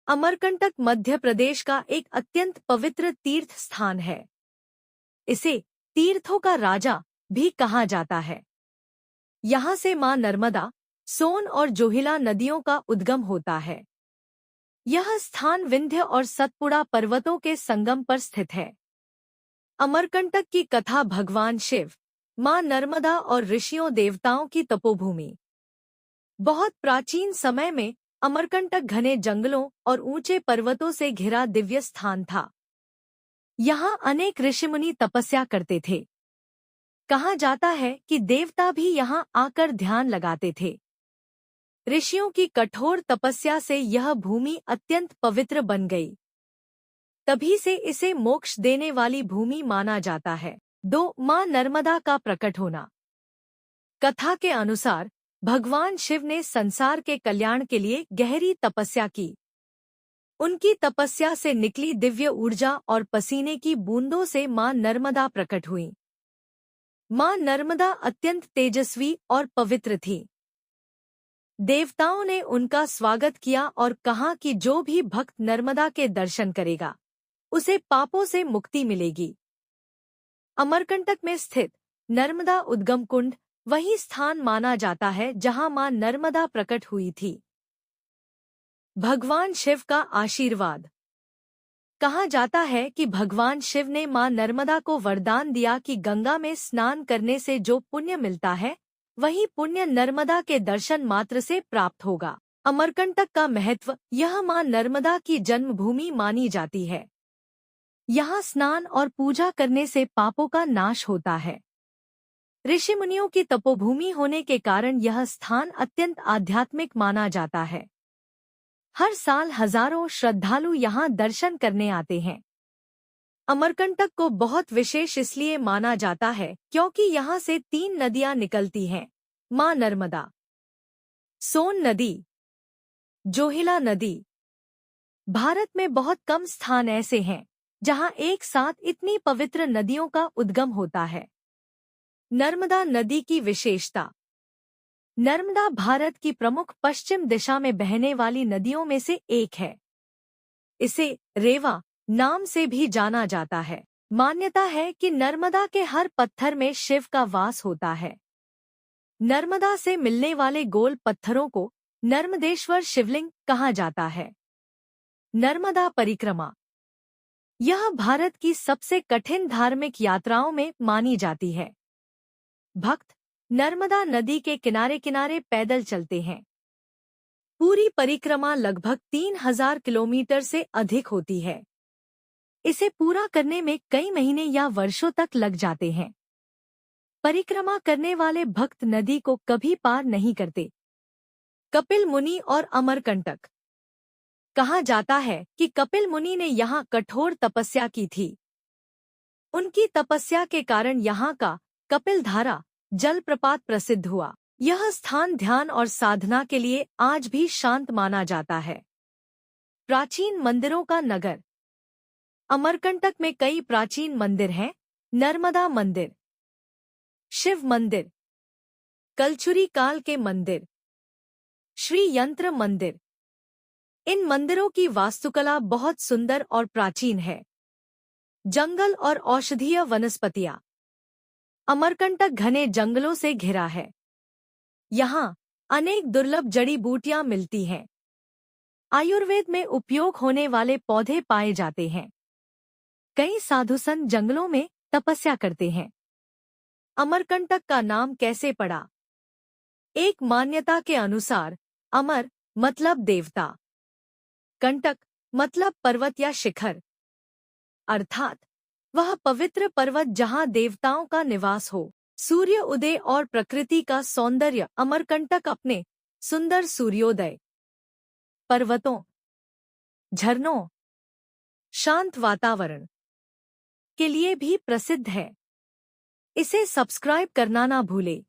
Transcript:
अमरकंटक मध्य प्रदेश का एक अत्यंत पवित्र तीर्थ स्थान है। इसे तीर्थों का राजा भी कहा जाता है। यहाँ से मां नर्मदा, सोन और जोहिला नदियों का उद्गम होता है। यह स्थान विंध्य और सतपुड़ा पर्वतों के संगम पर स्थित है। अमरकंटक की कथा भगवान शिव, मां नर्मदा और ऋषियों देवताओं की तपोभूमि। बहुत प्राचीन समय में अमरकंटक घने जंगलों और ऊंचे पर्वतों से घिरा दिव्य स्थान था। यहाँ अनेक ऋषिमुनि तपस्या करते थे। कहा जाता है कि देवता भी यहाँ आकर ध्यान लगाते थे। ऋषियों की कठोर तपस्या से यह भूमि अत्यंत पवित्र बन गई। तभी से इसे मोक्ष देने वाली भूमि माना जाता है। 2. मां नर्मदा का प्रकट होना। कथा के अनुसार भगवान शिव ने संसार के कल्याण के लिए गहरी तपस्या की। उनकी तपस्या से निकली दिव्य ऊर्जा और पसीने की बूंदों से मां नर्मदा प्रकट हुई। मां नर्मदा अत्यंत तेजस्वी और पवित्र थी। देवताओं ने उनका स्वागत किया और कहा कि जो भी भक्त नर्मदा के दर्शन करेगा, उसे पापों से मुक्ति मिलेगी। अमरकंटक में स्थित नर्मदा उद्गम कुंड वही स्थान माना जाता है जहां मां नर्मदा प्रकट हुई थी। भगवान शिव का आशीर्वाद। कहा जाता है कि भगवान शिव ने मां नर्मदा को वरदान दिया कि गंगा में स्नान करने से जो पुण्य मिलता है, वही पुण्य नर्मदा के दर्शन मात्र से प्राप्त होगा। अमरकंटक का महत्व। यह मां नर्मदा की जन्मभूमि मानी जाती है। यहाँ स्नान और पूजा करने से पापों का नाश होता है। ऋषिमुनियों की तपोभूमि होने के कारण यह स्थान अत्यंत आध्यात्मिक माना जाता है। हर साल हजारों श्रद्धालु यहाँ दर्शन करने आते हैं। अमरकंटक को बहुत विशेष इसलिए माना जाता है क्योंकि यहाँ से 3 नदियाँ निकलती हैं। मां नर्मदा, सोन नदी, जोहिला नदी। भारत में बहुत कम स्थान ऐसे हैं जहाँ एक साथ इतनी पवित्र नदियों का उद्गम होता है। नर्मदा नदी की विशेषता। नर्मदा भारत की प्रमुख पश्चिम दिशा में बहने वाली नदियों में से एक है। इसे रेवा नाम से भी जाना जाता है। मान्यता है कि नर्मदा के हर पत्थर में शिव का वास होता है। नर्मदा से मिलने वाले गोल पत्थरों को नर्मदेश्वर शिवलिंग कहा जाता है। नर्मदा परिक्रमा। यह भारत की सबसे कठिन धार्मिक यात्राओं में मानी जाती है। भक्त नर्मदा नदी के किनारे किनारे पैदल चलते हैं। पूरी परिक्रमा लगभग 3000 किलोमीटर से अधिक होती है। इसे पूरा करने में कई महीने या वर्षों तक लग जाते हैं। परिक्रमा करने वाले भक्त नदी को कभी पार नहीं करते। कपिल मुनि और अमरकंटक। कहा जाता है कि कपिल मुनि ने यहाँ कठोर तपस्या की थी। उनकी तपस्या के कारण यहाँ का कपिल धारा जलप्रपात प्रसिद्ध हुआ। यह स्थान ध्यान और साधना के लिए आज भी शांत माना जाता है। प्राचीन मंदिरों का नगर। अमरकंटक में कई प्राचीन मंदिर हैं। नर्मदा मंदिर, शिव मंदिर, कलचुरी काल के मंदिर, श्री यंत्र मंदिर। इन मंदिरों की वास्तुकला बहुत सुंदर और प्राचीन है। जंगल और औषधीय वनस्पतियां। अमरकंटक घने जंगलों से घिरा है। यहाँ अनेक दुर्लभ जड़ी बूटियां मिलती हैं। आयुर्वेद में उपयोग होने वाले पौधे पाए जाते हैं। कई साधु संत जंगलों में तपस्या करते हैं। अमरकंटक का नाम कैसे पड़ा? एक मान्यता के अनुसार अमर मतलब देवता, कंटक मतलब पर्वत या शिखर, अर्थात वह पवित्र पर्वत जहां देवताओं का निवास हो। सूर्य उदय और प्रकृति का सौंदर्य। अमरकंटक अपने सुंदर सूर्योदय, पर्वतों, झरनों, शांत वातावरण के लिए भी प्रसिद्ध है। इसे सब्सक्राइब करना ना भूले।